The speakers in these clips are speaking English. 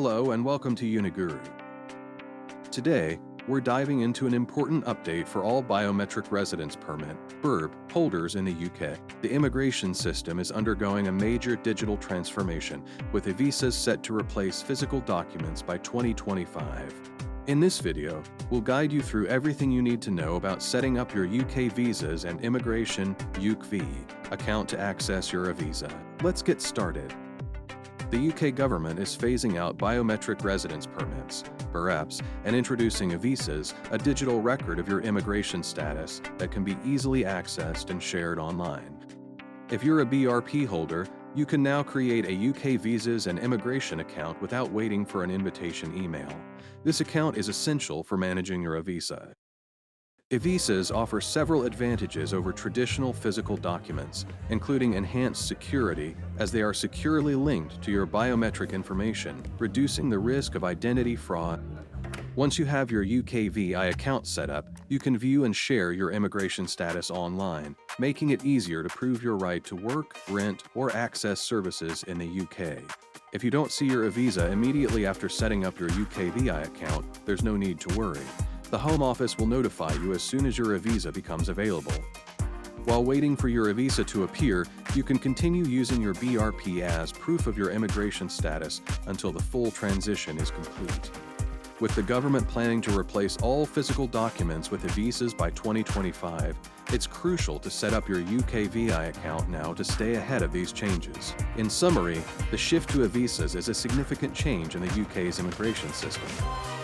Hello and welcome to Uniguru. Today, we're diving into an important update for all biometric residence permit (BRP) holders in the UK. The immigration system is undergoing a major digital transformation, with eVisas set to replace physical documents by 2025. In this video, we'll guide you through everything you need to know about setting up your UKVIsas and Immigration (UKVI) account to access your eVisa. Let's get started. The UK government is phasing out biometric residence permits, BRPs, and introducing eVisas, a digital record of your immigration status that can be easily accessed and shared online. If you're a BRP holder, you can now create a UK Visas and Immigration account without waiting for an invitation email. This account is essential for managing your eVisa. eVisas offer several advantages over traditional physical documents, including enhanced security, as they are securely linked to your biometric information, reducing the risk of identity fraud. Once you have your UKVI account set up, you can view and share your immigration status online, making it easier to prove your right to work, rent, or access services in the UK. If you don't see your eVisa immediately after setting up your UKVI account, there's no need to worry. The Home Office will notify you as soon as your eVisa becomes available. While waiting for your eVisa to appear, you can continue using your BRP as proof of your immigration status until the full transition is complete. With the government planning to replace all physical documents with eVisas by 2025, it's crucial to set up your UKVI account now to stay ahead of these changes. In summary, the shift to eVisas is a significant change in the UK's immigration system.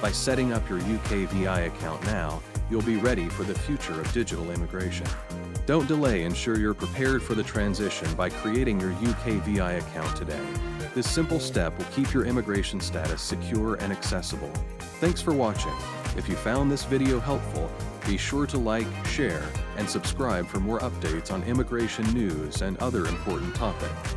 By setting up your UKVI account now, you'll be ready for the future of digital immigration. Don't delay, ensure you're prepared for the transition by creating your UKVI account today. This simple step will keep your immigration status secure and accessible. Thanks for watching. If you found this video helpful, be sure to like, share, and subscribe for more updates on immigration news and other important topics.